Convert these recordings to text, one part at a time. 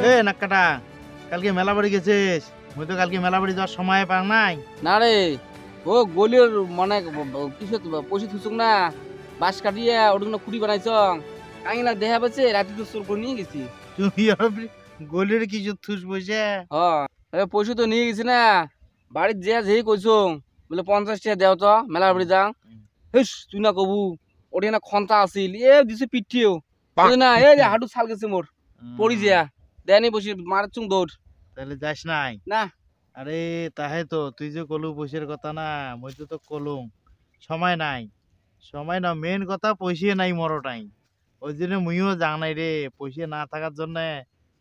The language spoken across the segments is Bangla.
এ নাক্কাটা কালকে মেলা বাড়ি গেছিস? মুই তো কালকে মেলা বাড়ি যাওয়ার সময় পাং নাই। না রে ও গলির মানে কিছু পয়সা থুসুক না বাস কাটিয়ে ওটা খুঁটি বানাইছ কাহিনী না দেখা পাচ্ছে রাতে তো চোর করে নিয়ে গেছি। তুই গলির কিছু থুস বসে? হ্যাঁ পয়সা তো নিয়ে গেছি না বাড়ির যে যেই কইছ বলে 50 টাকা দেও তো মেলা বাড়ি যাও। হেস তুই না কবু ওটা না খন্তা আছিল এ দিছে পিঠিও না এই যে হাঁটু ছাল গেছে মোর পড়ি যা দেয়নি বসে মারার চুং দৌড়। তাহলে যাস নাই? না আরে তাহে তো তুই যে কলু পয়সার কথা না, মই তো কলুম সময় নাই। সময় না মেন কথা, পয়সা নাই মরটাই। ওই জন্য মুইও যাও নাই রে, পয়সা না থাকার জন্য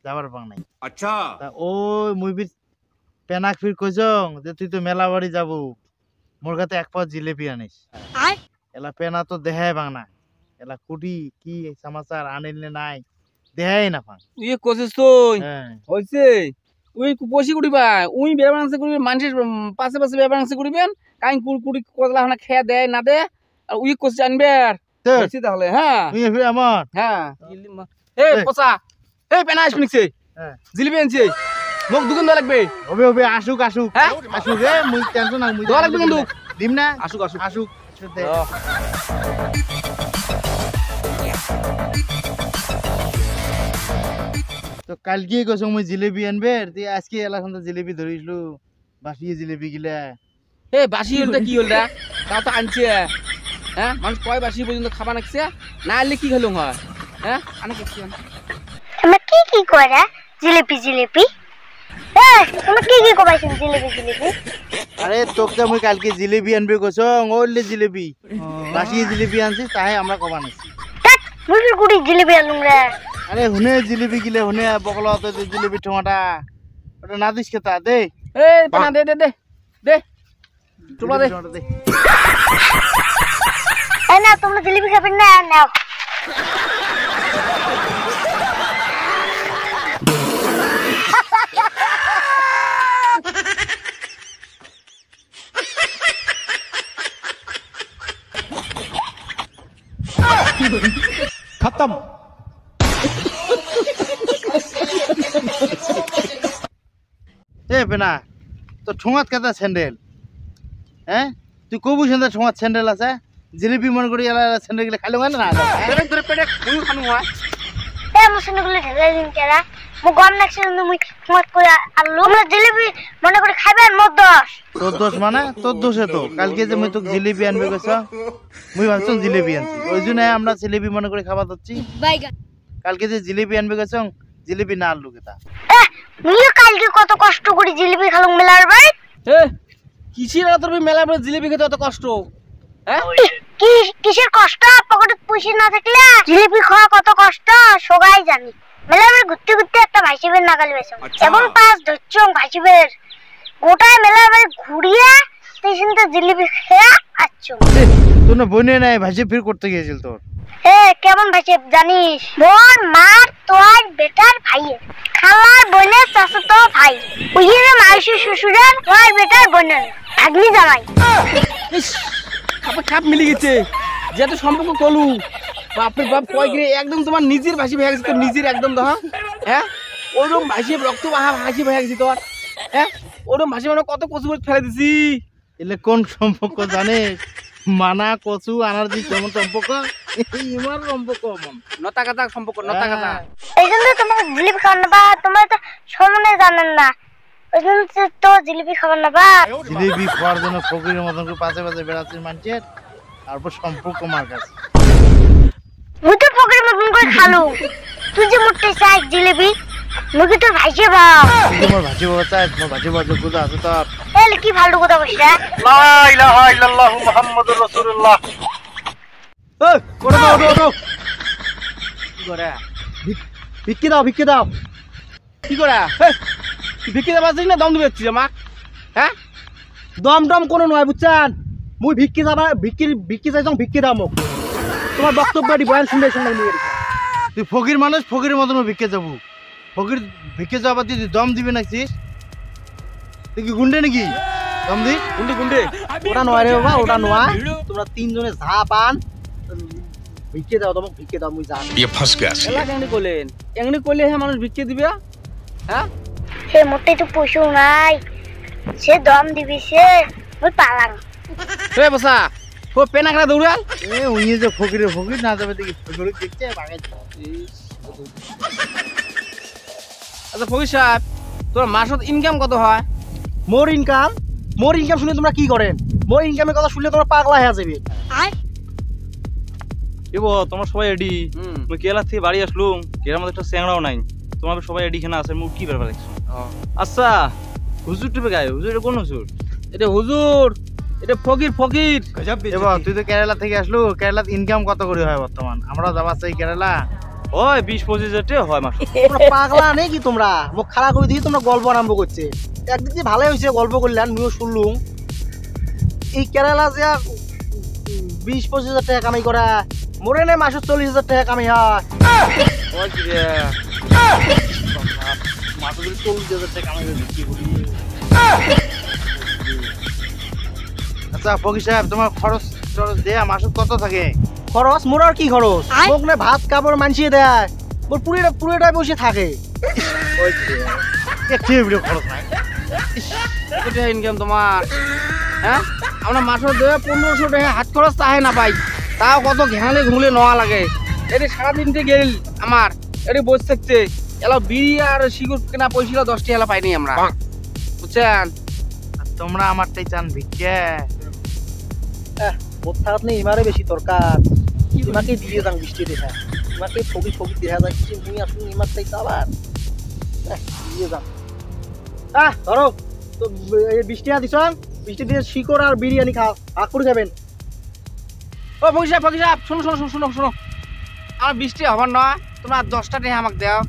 যাবার পাং নাই। আচ্ছা তা ওই মুই পেনাক ফির কইছং যে তুই তো মেলা বাড়ি যাবো, মোর কাছে এক পাও জিলেপি আনিস। এলা পেনা তো দেখাই পাং না, এলা কুটি কি সমাচার আনিলে নাই দেখাই না পাং। তুই কইছিস তুই হ্যাঁ হইছে উই পয়সা কুড়িবা উই ব্যবহার করিবে মানুষের পাশে পাশে ব্যবহার করিবেন কাই কুড়ি কতলা না খেয়ে দেয় না দে আর উই কোসি আনবে আর হইছে তাহলে। হ্যাঁ তুই এফে আমার হ্যাঁ এ পচা এ পেনা আসবি নিছে হ্যাঁ জিলিপি আনছে মোক দুকান দেওয়া লাগবে। হবে হবে আসুক আসুক হ্যাঁ আসুক রে, মুই টেনশন না, মুই দেওয়া লাগবে কিন্তু দিম না। আসুক আসুক আসুক দে। তো কালকে কইছ মুই জিলেবি আনবে, তুই আজকে এলাখন তো জিলেবি ধরিসলু, বাসিয়ে জিলেবি গিলা। এ বাসি হলটা কি হলটা তাও তো আনছে। হ্যাঁ মানুষ কয় বাসি পর্যন্ত খাবা নাকছে না আনলে কি খেলুম হয়। হ্যাঁ আনে কি তোমরা কি করে জিলিপি জিলিপি? তোমরা কি কবাইছেন জিলিপি জিলিপি? আরে তোকে মুই কালকে জিলেবি আনবে কইছ, ওইলে জিলেবি বাসিয়ে জিলেবি আনছিস তাহে আমরা কবা নাছি। মুখের গুড়ি জিলিপি আনুম রে। আরে হুনে জিলেবি গিলে হুনে বকলা তো জিলেবি ঠোঁটা ওটা না দিস কেতা দে। এ পেনা দে দে দে দে তোমরা দে ঠোঁটা দে। না তোমরা জিলিপি খাবেন না, নাও। खत्म এ পেনা তো ঠোঙাত কেতা স্যান্ডেল? হ্যাঁ তুই কবু সেন্দা ঠোঙাত স্যান্ডেল আছে? জিলিপি মন করি এলা স্যান্ডেল গিলা খাইলো না। পেটে ধরে পেটে কুই খানু হয়। মুসনগুলো ঢেলে দিন কেরা মু গম নাকছিল মুই মত করে আলু তোমরা জিলিপি মনে করে খাবেন মত দোষ। তোর দোষ মানে? তোর দোষে তো কালকে যে মুই তোকে জিলিপি আনবে কইছ, মুই ভাবছং জিলিপি আনছি, ওই জন্য আমরা জিলিপি মনে করে খাবার দিচ্ছি। কালকে যে জিলিপি আনবে কইছ, জিলিপি না আনলু কেতা? মুইও কালকে কত কষ্ট করে জিলিপি খালুম মেলার বাড়ি। এ কিসের তোর মেলা পরে জিলিপি খেতে অত কষ্ট? হ্যাঁ কিসের কষ্ট? পকেটে পয়সা না থাকলে জিলিপি খাওয়া কত কষ্ট সবাই জানি। মেলার বাড়ি ঘুরতে ঘুরতে একটা ভাইসিবের নাগাল পেয়েছ এবং পাঁচ ধরছং ভাইসিবের গোটায় মেলার বাড়ি ঘুরিয়ে স্টেশন তো জিলিপি খেয়ে আসছো। তোর না বনে নাই ভাইসে ফির করতে গিয়েছিল তোর? কেমন ভাইসে জানিস? বোন মার তোর বেটার ভাইয়ের খালার বোনের চাচাতো ভাই ওইরে মাইশু শ্বশুরের তোর বেটার বোনের ভাগ্নি জামাই। খাপে খাপ মিলে গেছে যেহেতু সম্পর্ক কলু বাপরে বাপ কয় গিয়ে একদম তোমার নিজের ভাসি হয়ে গেছে তোর নিজের একদম তো। হ্যাঁ ওরকম ভাসি রক্ত বাহা ভাসি হয়ে গেছে তোর। হ্যাঁ ওরকম ভাসি মানে কত কচু করে ফেলে দিছি। এলে কোন সম্পর্ক জানিস? মানা কচু আনার দি কেমন সম্পর্ক, ইমার সম্পর্ক মন নতা কাটা সম্পর্ক নতা কাটা। এই জন্য তোমাকে জিলিপি খাওয়ান না বা তোমরা তো সম্বন্ধে জানেন না, ওই জন্য তো জিলিপি খাওয়ান না বা। জিলিপি খাওয়ার জন্য ফকিরের মতন করে পাশে পাশে বেড়াচ্ছিস মানুষের, তারপর সম্পর্ক মার কাছে। মুই তো ফকিরের মতন করে খালু, তুই যে মুটতে চাই জিলিপি মুখে তো ভাইসে ভাব। তুই তোমার ভাজি বাবা চাই, তোমার ভাজি বাবা যোগ্যতা আছে তোর? তাহলে কি ফালতু কথা বলছিস? লা ইলাহা ইল্লাল্লাহু মুহাম্মাদুর রাসূলুল্লাহ। এই ওটো ওটো ওটো কি করে ভিক্ষি দাও ভিক্ষি দাও। কি করে বিক্রি দেওয়া না দম দিবে আমাক? হ্যাঁ দম দম কোনো নয় বুঝছেন, মুই ভিক্ষি যাবা ভিক্ষি চাইছ ভিক্ষি দাও মোক। তোমার বক্তব্য বয়ান শুনবে শুনবে নিয়ে তুই ফকির মানুষ, ফকিরের মতন ভিক্ষে যাবো। ফকির ভিক্ষে যাবার তুই দম দিবি নাকছিস? তুই কি গুন্ডে নাকি দম দিস? গুন্ডে গুন্ডে ওটা নয় রে বাবা, ওটা নয়। তোমরা তিনজনে যা পান ভিক্ষে দাও, তোমাকে ভিক্ষে দাও মুই জানি। ये फंस गया এলা কেন কইলেন? এমনি কইলে হ্যাঁ মানুষ ভিক্ষে দিবে হ্যাঁ সে মোটে তো পয়সা নাই, সে দম দিবিছে মুই পালাং। হে বসা ও পেনা খেলা দৌড়াল এ উই যে ফকির না যাবে দেখি ফকির দেখছে বাগাইছে। আচ্ছা ফকির সাহেব তোর মাসত ইনকাম কত হয়? মোর ইনকাম শুনে তোমরা কি করেন? মোর ইনকামের কথা শুনলে তোমরা পাগলা হয়ে যাবে। এবো তোমার সবাই রেডি? হুম মুই কেরালা থেকে বাড়ি আসলুম, কেরার মধ্যে একটা স্যাংরাও নাই, তোমার সবাই রেডি খানা আছে, মুখ কি ব্যাপার দেখছো? আচ্ছা হুজুর টিপে গায়ে, হুজুর এটা কোন হুজুর? এটা হুজুর, এটা ফকির ফকির। এবার তুই তো কেরালা থেকে আসলু, কেরালাত ইনকাম কত করে হয় বর্তমান? আমরা যাবা চাই কেরালা, হয় 20-25 হাজার হয় মাস। তোমরা পাগলা নেই কি? তোমরা মুখ খারাপ করে দিয়ে তোমরা গল্প আরম্ভ করছে। একদিক দিয়ে ভালোই হয়েছে, গল্প করলেন, আমিও শুনলুম। এই কেরালা যে 20-25 হাজার টাকা কামাই করা, মোরে নেই মাসে 40,000 টাকা কামাই হয়। ওই কি রে? মাত্র 40,000 টাকা কামাই করে কি করি? আচ্ছা ফকির সাহেব, তোমার খরচ দেয়া মাসত কত থাকে? খরচ মোর আর কি খরচ? মোক না ভাত কাপড় মানছিয়ে দেয়, মোর পুরোটাই বসে থাকে। একটু ভিডিও খরচ নাই। এটা ইনকাম তোমার? হ্যাঁ আমরা মাসত দেবে 1500 টাকা, হাত খরচ তাহে না পাই, তাও কত ঘেনালে ঘুমলে নেওয়া লাগে। এটি সারাদিনতে গেল আমার, এটি বসে থাকতে এলা বিড়ি আর সিগারেট কেনা পয়সা 10 টাকা পাইনি আমরা, বুঝছেন? আর তোমরা আমারটাই চান ভিক্ষা? মোর থাকাত নেই ইমারে বেশি দরকার। ইমাকে দিয়ে যান বৃষ্টি দেখা, ইমাকে ফকি দেখা যায় কি তুমি আসুন ইমারটাই চালান, দিয়ে যান। ধরো তো এই বৃষ্টি দিছ, বৃষ্টি দিয়ে শিকড় আর বিরিয়ানি খাও, ভাগ করে খাবেন। ও ফকির সাহেব শোনো শোনো শোনো শোনো, আমার 20 টাকা হবার নয়, তোমরা 10টা টাকা আমাকে দাও,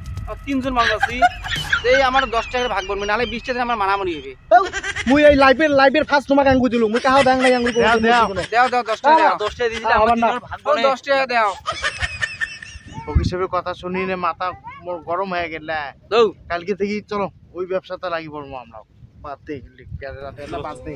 3জন মানুষ আছি, এই আমার 10 টাকা ভাগ করবে, নাহলে 20 টাকা আমার মানামানি হবে। মুই এই লাইভের ফার্স্ট তোমাকে আঙ্গুল দিলু, মুই কাহাও ব্যাং নাই আঙ্গুল দাও, দাও। দাও 10 টাকা দাও, 10 টাকা দিয়েছিলে আবার আমার না। দিনের ভাগ ও বনে। 10 টাকা দাও। ফকির সাহেবের কথা শুনিলে মাথা মোর গরম হয়ে গেল। দাও কালকে থেকে চলো ওই ব্যবসাতে লাগি পড়বো আমরা। বাদ দে কেরালা বাদ দে।